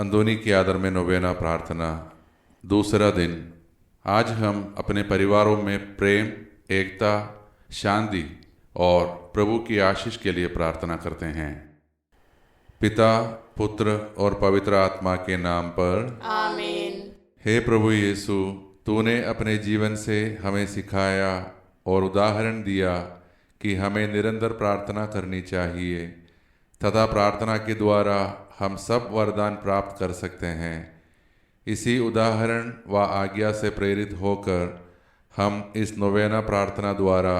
अंदोनी के आदर में नोवेना प्रार्थना, दूसरा दिन। आज हम अपने परिवारों में प्रेम, एकता, शांति और प्रभु की आशीष के लिए प्रार्थना करते हैं। पिता, पुत्र और पवित्र आत्मा के नाम पर आमीन। हे प्रभु यीशु, तूने अपने जीवन से हमें सिखाया और उदाहरण दिया कि हमें निरंतर प्रार्थना करनी चाहिए तथा प्रार्थना के द्वारा हम सब वरदान प्राप्त कर सकते हैं। इसी उदाहरण व आज्ञा से प्रेरित होकर हम इस नोवेना प्रार्थना द्वारा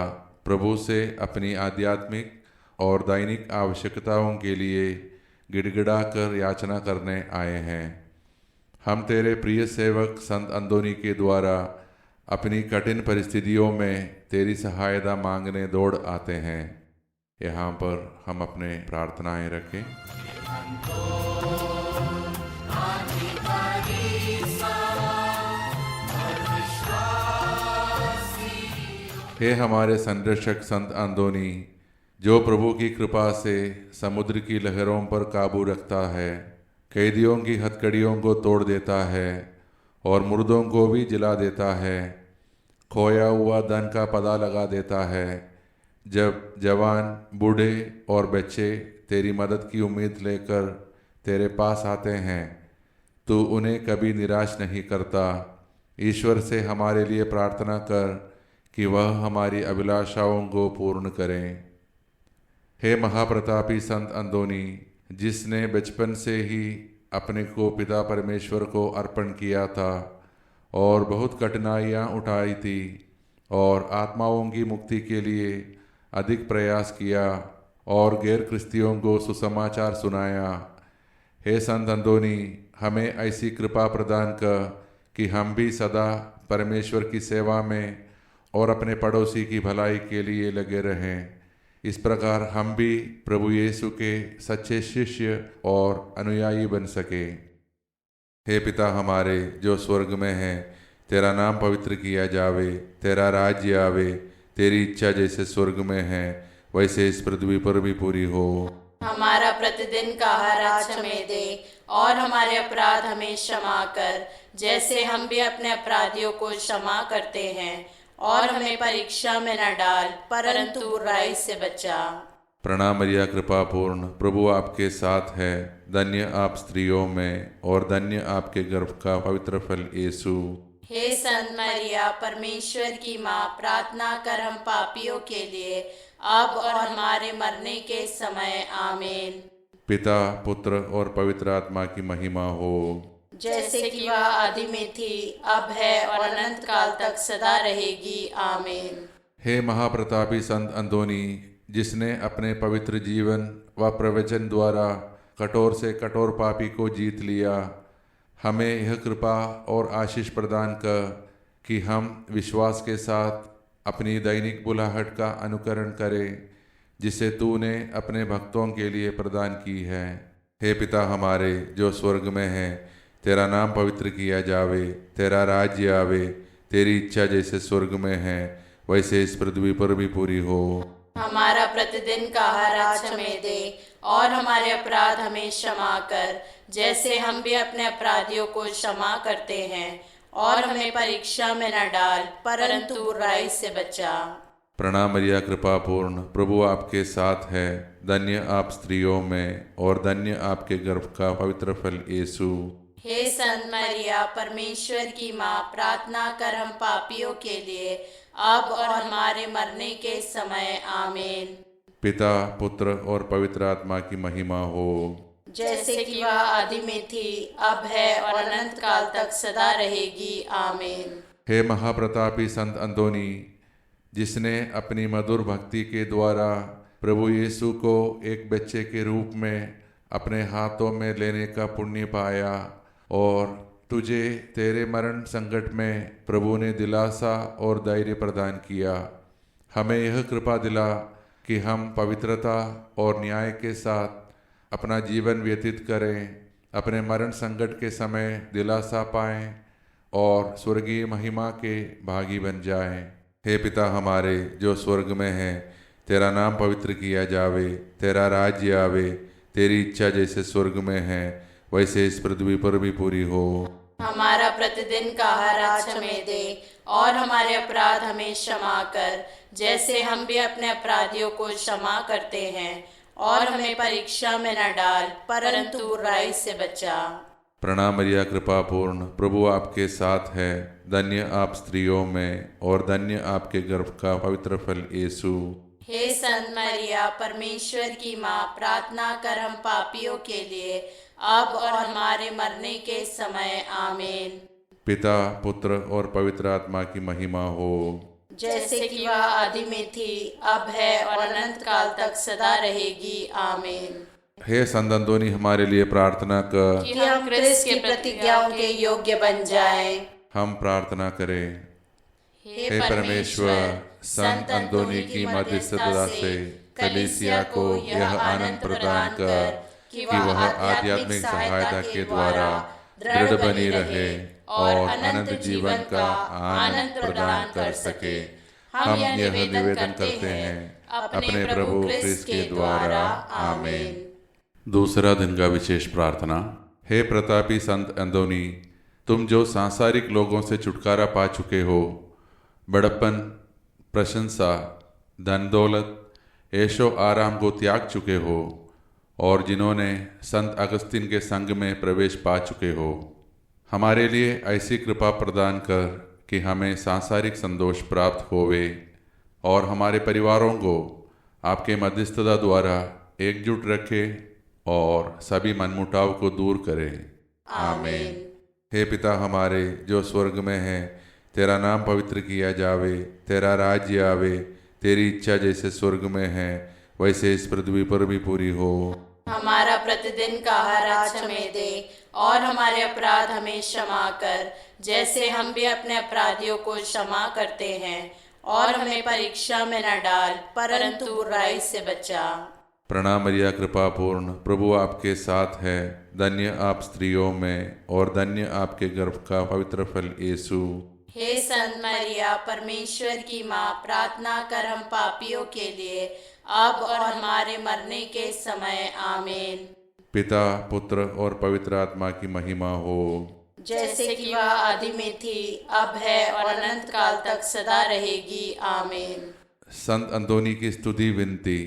प्रभु से अपनी आध्यात्मिक और दैनिक आवश्यकताओं के लिए गिड़गिड़ा कर याचना करने आए हैं। हम तेरे प्रिय सेवक संत अंदोनी के द्वारा अपनी कठिन परिस्थितियों में तेरी सहायता मांगने दौड़ आते हैं। यहाँ पर हम अपने प्रार्थनाएं रखें। हे हमारे संरक्षक संत अंदोनी, जो प्रभु की कृपा से समुद्र की लहरों पर काबू रखता है, कैदियों की हथकड़ियों को तोड़ देता है और मुर्दों को भी जिला देता है, खोया हुआ धन का पता लगा देता है। जब जवान, बूढ़े और बच्चे तेरी मदद की उम्मीद लेकर तेरे पास आते हैं, तू उन्हें कभी निराश नहीं करता। ईश्वर से हमारे लिए प्रार्थना कर कि वह हमारी अभिलाषाओं को पूर्ण करें। हे महाप्रतापी संत अंदोनी, जिसने बचपन से ही अपने को पिता परमेश्वर को अर्पण किया था और बहुत कठिनाइयाँ उठाई थी और आत्माओं की मुक्ति के लिए अधिक प्रयास किया और गैर क्रिस्तियों को सुसमाचार सुनाया, हे संत अंदोनी, हमें ऐसी कृपा प्रदान कर कि हम भी सदा परमेश्वर की सेवा में और अपने पड़ोसी की भलाई के लिए लगे रहें। इस प्रकार हम भी प्रभु यीशु के सच्चे शिष्य और अनुयायी बन सके। हे पिता हमारे जो स्वर्ग में है, तेरा नाम पवित्र किया जावे, तेरा राज्य आवे, तेरी इच्छा जैसे स्वर्ग में है वैसे इस पृथ्वी पर भी पूरी हो। हमारा प्रतिदिन का आहार आज हमें दे और हमारे अपराध हमें क्षमा कर, जैसे हम भी अपने अपराधियों को क्षमा करते हैं, और हमें परीक्षा में न डाल परंतु बुराई से बचा। प्रणाम मरिया, कृपा पूर्ण, प्रभु आपके साथ है। धन्य आप स्त्रियों में और धन्य आपके गर्भ का पवित्र फल यीशु। हे संत मरिया, परमेश्वर की माँ, प्रार्थना कर हम पापियों के लिए अब और हमारे मरने के समय। आमीन। पिता, पुत्र और पवित्र आत्मा की महिमा हो, जैसे कि वह आदि में थी, अब है और अनंत काल तक सदा रहेगी। आमीन। हे महाप्रतापी संत अंदोनी, जिसने अपने पवित्र जीवन व प्रवचन द्वारा कठोर से कठोर पापी को जीत लिया, हमें यह कृपा और आशीष प्रदान कर कि हम विश्वास के साथ अपनी दैनिक बुलाहट का अनुकरण करें, जिसे तूने अपने भक्तों के लिए प्रदान की है। हे पिता हमारे जो स्वर्ग में है, तेरा नाम पवित्र किया जावे, तेरा राज्य आवे, तेरी इच्छा जैसे स्वर्ग में है वैसे इस पृथ्वी पर भी पूरी हो। हमारा प्रतिदिन का आहार आज हमें दे और हमारे अपराध हमें क्षमा कर, जैसे हम भी अपने अपराधियों को क्षमा करते हैं, और हमें परीक्षा में न डाल परंतु बुराई से बचा। प्रणाम मरिया, कृपा पूर्ण, प्रभु आपके साथ है। धन्य आप स्त्रियों में और धन्य आपके गर्भ का पवित्र फल यीशु। हे संत मरिया, परमेश्वर की माँ, प्रार्थना कर हम पापियों के लिए अब और हमारे मरने के समय। आमीन। पिता, पुत्र और पवित्र आत्मा की महिमा हो, जैसे कि वह आदि में थी, अब है और अनंत काल तक सदा रहेगी। आमीन। हे महाप्रतापी संत अंदोनी, जिसने अपनी मधुर भक्ति के द्वारा प्रभु यीशु को एक बच्चे के रूप में अपने हाथों में लेने का पुण्य पाया और तुझे तेरे मरण संकट में प्रभु ने दिलासा और धैर्य प्रदान किया, हमें यह कृपा दिला कि हम पवित्रता और न्याय के साथ अपना जीवन व्यतीत करें, अपने मरण संकट के समय दिलासा पाएं और स्वर्गीय महिमा के भागी बन जाएं। हे पिता हमारे जो स्वर्ग में है, तेरा नाम पवित्र किया जावे, तेरा राज्य आवे, तेरी इच्छा जैसे स्वर्ग में है वैसे इस पृथ्वी पर भी पूरी हो। हमारा प्रतिदिन का आहार आज हमें दे, और हमारे अपराध हमें क्षमा कर, जैसे हम भी अपने अपराधियों को क्षमा करते हैं। और हमें परीक्षा में न डाल, परंतु बुराई से बचा। प्रणाम मरिया, कृपा पूर्ण, प्रभु आपके साथ है। धन्य आप स्त्रियों में, और धन्य आपके गर्भ का पवित्र फल यीशु। हे संत मरिया, परमेश्वर की माँ, प्रार्थना कर हम पापियों के लिए, अब और हमारे मरने के समय। आमीन। पिता, पुत्र और पवित्र आत्मा की महिमा हो, जैसे कि वह आदि में थी, अब है और अनंत काल तक सदा रहेगी। आमीन। हे संत अंतोनी, हमारे लिए प्रार्थना कर कि हम क्रिस्त की प्रतिज्ञाओं के योग्य बन जाएं। हम प्रार्थना करें। हे परमेश्वर, संत अंतोनी की मध्यस्थता से कलीसिया को यह आनंद प्रदान कर कि वह आध्यात्मिक सहायता के द्वारा दृढ़ बनी रहे और अनंत जीवन का आनंद प्रदान कर सके। हम यह निवेदन करते हैं अपने प्रभु क्रिस्त के द्वारा। आमीन। दूसरा दिन का विशेष प्रार्थना। हे प्रतापी संत अंतोनी, तुम जो सांसारिक लोगों से छुटकारा पा चुके हो, बड़प्पन, प्रशंसा, धन दौलत, ऐशो आराम को त्याग चुके हो, और जिन्होंने संत अगस्तीन के संग में प्रवेश पा चुके हो, हमारे लिए ऐसी कृपा प्रदान कर कि हमें सांसारिक संतोष प्राप्त होवे और हमारे परिवारों को आपके मध्यस्थता द्वारा एकजुट रखे और सभी मनमुटाव को दूर करे। आमीन। हे पिता हमारे जो स्वर्ग में है, तेरा नाम पवित्र किया जावे, तेरा राज्य आवे, तेरी इच्छा जैसे स्वर्ग में है वैसे इस पृथ्वी पर भी पूरी हो। हमारा प्रतिदिन का आहार आज हमें दे, और हमारे अपराध हमें क्षमा कर, जैसे हम भी अपने अपराधियों को क्षमा करते हैं। और हमें परीक्षा में न डाल, परंतु बुराई से बचा। प्रणाम मरिया, कृपा पूर्ण, प्रभु आपके साथ है। धन्य आप स्त्रियों में, और धन्य आपके गर्भ का पवित्र फल यीशु। हे संत मरिया, परमेश्वर की माँ, प्रार्थना कर हम पापियों के लिए, अब और हमारे मरने के समय। आमीन। पिता, पुत्र और पवित्र आत्मा की महिमा हो, जैसे कि वह आदि में थी, अब है और अनंत काल तक सदा रहेगी। आमीन। संत अंतोनी की स्तुति विनती।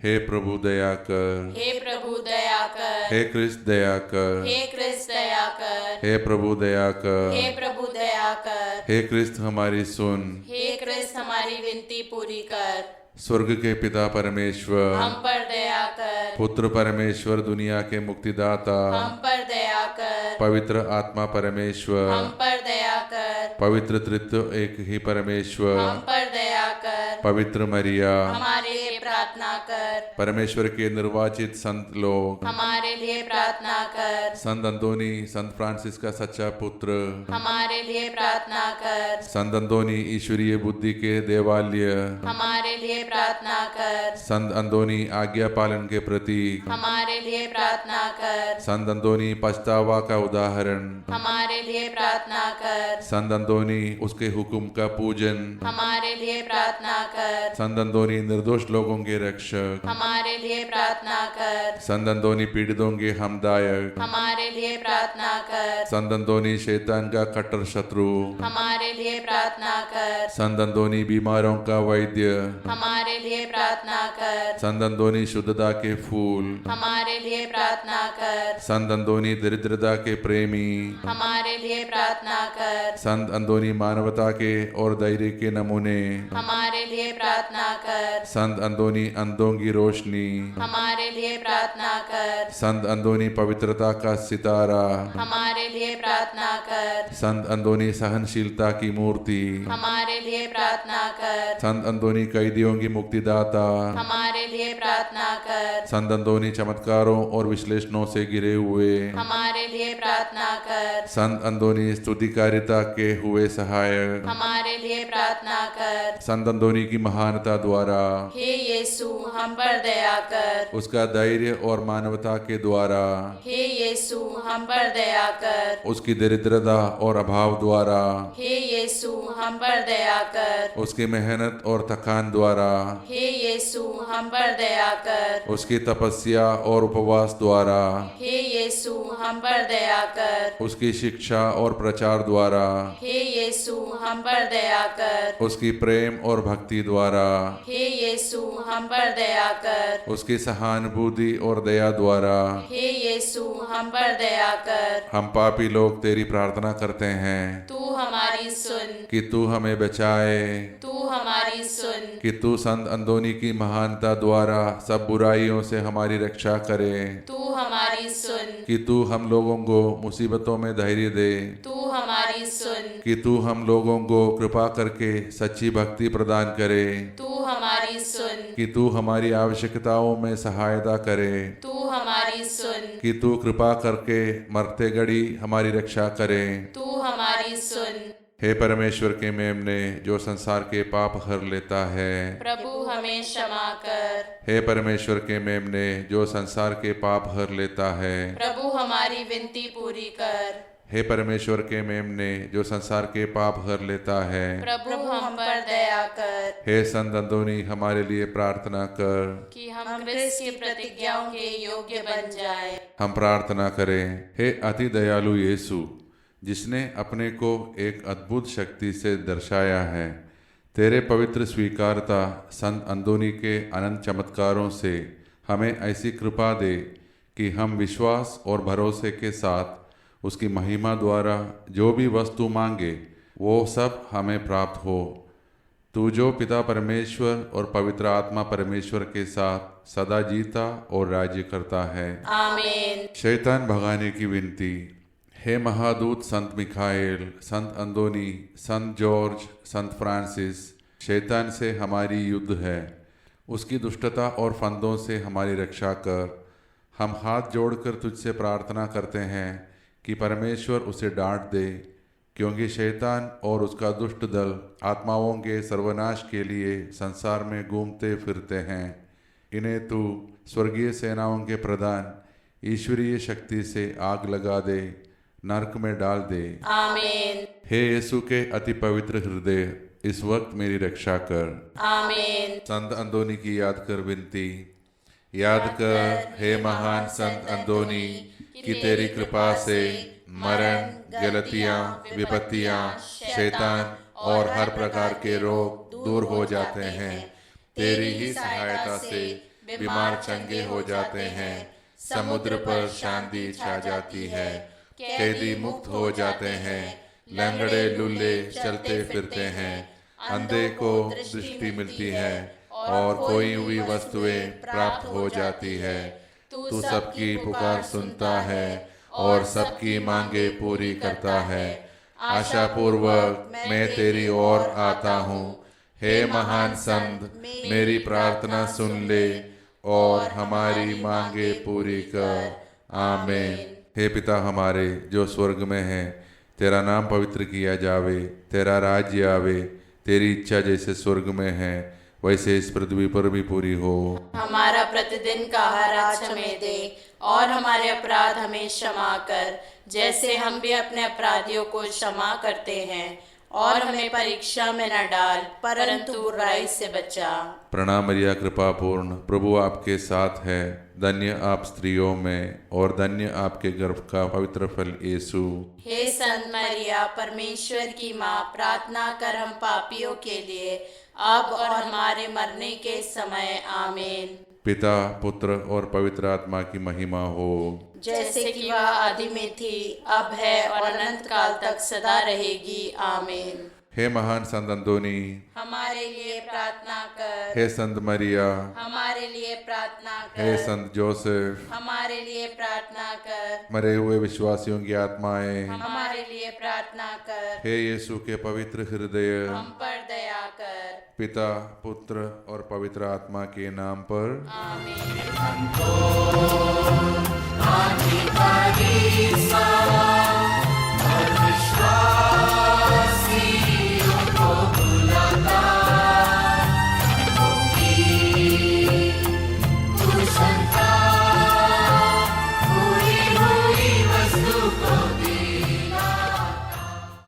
हे प्रभु दया कर, हे प्रभु दया कर, हे क्रिस्त दया कर, हे क्रिस्त दया कर, हे प्रभु दया कर, हे प्रभु दया कर, हे क्रिस्त हमारी सुन, हे क्रिस्त हमारी विनती पूरी कर। स्वर्ग के पिता परमेश्वर, हम पर दया कर। पुत्र परमेश्वर, दुनिया के मुक्तिदाता, हम पर दया कर। पवित्र आत्मा परमेश्वर, हम पर दया कर। पवित्र त्रित्व एक ही परमेश्वर, हम पर दया कर। पवित्र मरिया, हमारे लिए प्रार्थना कर। परमेश्वर के निर्वाचित संत लोग, हमारे लिए प्रार्थना कर। संत अंतोनी, संत फ्रांसिस का सच्चा पुत्र, हमारे लिए प्रार्थना कर। संत अंतोनी ईश्वरीय बुद्धि के देवालय, हमारे लिए प्रार्थना कर। संत अंतोनी आज्ञा पालन के प्रतीक, हमारे लिए प्रार्थना कर। संत अंतोनी पछतावा का उदाहरण, हमारे लिए प्रार्थना कर। संत अंतोनी उसके हुक्म का पूजन, हमारे लिए प्रार्थना कर। संत अंतोनी निर्दोष लोगों के रक्षक, हमारे लिए प्रार्थना कर। संत अंतोनी पीड़ितों के हमदायक, हमारे लिए प्रार्थना कर। संत अंतोनी शैतान का कट्टर शत्रु, हमारे लिए प्रार्थना कर। संत अंतोनी बीमारों का वैद्य, हमारे लिए प्रार्थना कर। संत अंतोनी शुद्धता के फूल, हमारे लिए प्रार्थना कर। संत अंतोनी दरिद्रता के प्रेमी, हमारे लिए प्रार्थना कर। संत अंतोनी मानवता के और धैर्य के नमूने, हमारे लिए प्रार्थना कर। संत अंतोनी अंधों की रोशनी, हमारे लिए प्रार्थना कर। संत अंतोनी पवित्रता का सितारा, हमारे लिए प्रार्थना कर। संत अंतोनी सहनशीलता की मूर्ति, हमारे लिए प्रार्थना कर। संत अंतोनी कैदियों की मुक्तिदाता, हमारे लिए प्रार्थना कर। संत अंतोनी चमत्कारों और विश्लेषणों से घिरे हुए, हमारे लिए प्रार्थना कर। संत अंतोनी स्तुतिकारिता के हुए सहायक, हमारे लिए प्रार्थना कर। संत अंतोनी की महानता द्वारा, हे यीशु, हम पर दया कर। उसका धैर्य और मानवता के द्वारा, हे यीशु, हम पर दया कर। उसकी दरिद्रता और अभाव द्वारा, हे यीशु, हम पर दया कर। उसकी मेहनत और थकान द्वारा, हे यीशु, हम पर दया कर। उसकी तपस्या और उपवास द्वारा, हे यीशु हम पर दया कर। उसकी शिक्षा और प्रचार द्वारा, हे यीशु हम पर दया कर। उसकी प्रेम और भक्ति द्वारा, हे यीशु हम पर दया कर। उसकी सहानुभूति और दया द्वारा, हे यीशु हम पर दया कर। हम पापी लोग तेरी प्रार्थना करते हैं तू हमारी सुन, कि तू हमें बचाए, तू हमारी सुन। कि तू संत अंदोनी की महानता द्वारा सब बुराइयों से हमारी रक्षा करे, तू हमारी सुन, कि तू हम लोगों को मुसीबतों में धैर्य दे, तू हमारी सुन। कि तू हम लोगों को कृपा करके सच्ची भक्ति प्रदान करे, तू हमारी सुन, कि तू हमारी आवश्यकताओं में सहायता करे, तू हमारी सुन। कि तू कृपा करके मरते घड़ी हमारी रक्षा करे। तू हमारी सुन। हे परमेश्वर के मेमने जो संसार के पाप हर लेता है, प्रभु हमें क्षमा कर। हे परमेश्वर के मेमने जो संसार के पाप हर लेता है, प्रभु हमारी विनती पूरी कर। हे परमेश्वर के मेमने जो संसार के पाप हर लेता है, प्रभु हम पर दया कर। हे संत अंदोनी हमारे लिए प्रार्थना कर। कि हम क्रिस्त की प्रतिज्ञाओं के योग्य बन जाएं। हम प्रार्थना करें। हे अति दयालु यीशु, जिसने अपने को एक अद्भुत शक्ति से दर्शाया है, तेरे पवित्र स्वीकारता संत अंदोनी के अनंत चमत्कारों से हमें ऐसी कृपा दे कि हम विश्वास और भरोसे के साथ उसकी महिमा द्वारा जो भी वस्तु मांगे वो सब हमें प्राप्त हो। तू जो पिता परमेश्वर और पवित्र आत्मा परमेश्वर के साथ सदा जीता और राज्य करता है। आमीन। शैतान भगाने की विनती। हे महादूत संत मिखाएल, संत अंदोनी, संत जॉर्ज, संत फ्रांसिस, शैतान से हमारी युद्ध है, उसकी दुष्टता और फंदों से हमारी रक्षा कर। हम हाथ जोड़कर तुझसे प्रार्थना करते हैं कि परमेश्वर उसे डांट दे, क्योंकि शैतान और उसका दुष्ट दल आत्माओं के सर्वनाश के लिए संसार में घूमते फिरते हैं। इन्हें तू स्वर्गीय सेनाओं के प्रधान ईश्वरीय शक्ति से आग लगा दे, नरक में डाल दे। आमीन। हे यीशु के अति पवित्र हृदय, इस वक्त मेरी रक्षा कर। आमीन। संत अंदोनी की याद कर विनती। याद कर हे महान संत अंदोनी कि तेरी कृपा से मरण, गलतियां, विपत्तियां, शैतान और हर प्रकार के रोग दूर हो जाते हैं। तेरी ही सहायता से बीमार चंगे हो जाते हैं, समुद्र पर शांति छा जाती है, कैदी मुक्त हो जाते हैं, लंगड़े लुल्ले चलते फिरते हैं, अंधे को दृष्टि मिलती है और खोई हुई वस्तुएं प्राप्त हो जाती है। तू सबकी पुकार सुनता है और सबकी मांगे पूरी करता है। आशा पूर्वक मैं तेरी ओर आता हूँ। हे महान संत, मेरी प्रार्थना सुन ले और हमारी मांगे पूरी कर। आमीन। हे पिता हमारे जो स्वर्ग में है, तेरा नाम पवित्र किया जावे, तेरा राज्य आवे, तेरी इच्छा जैसे स्वर्ग में है वैसे इस पृथ्वी पर भी पूरी हो। हमारा प्रतिदिन का आहार आज हमें दे और हमारे अपराध हमें क्षमा कर, जैसे हम भी अपने अपराधियों को क्षमा करते हैं, और हमें परीक्षा में न डाल परंतु बुराई से बचा। प्रणाम मरिया कृपा पूर्ण, प्रभु आपके साथ है, धन्य आप स्त्रियों में और धन्य आपके गर्भ का पवित्र फल यीशु। हे संत मरिया परमेश्वर की माँ, प्रार्थना कर हम पापियों के लिए अब और हमारे मरने के समय। आमीन। पिता, पुत्र और पवित्र आत्मा की महिमा हो, जैसे कि वह आदि में थी, अब है और अनंत काल तक सदा रहेगी। आमीन। हे महान संत अंदोनी, हमारे लिए प्रार्थना कर। हे संत मरिया, हमारे लिए प्रार्थना कर। हे संत जोसेफ, हमारे लिए प्रार्थना कर। मरे हुए विश्वासियों की आत्माएं, हमारे लिए प्रार्थना कर। हे यीशु के पवित्र हृदय, हम पर दया कर। पिता, पुत्र और पवित्र आत्मा के नाम पर। आमीन।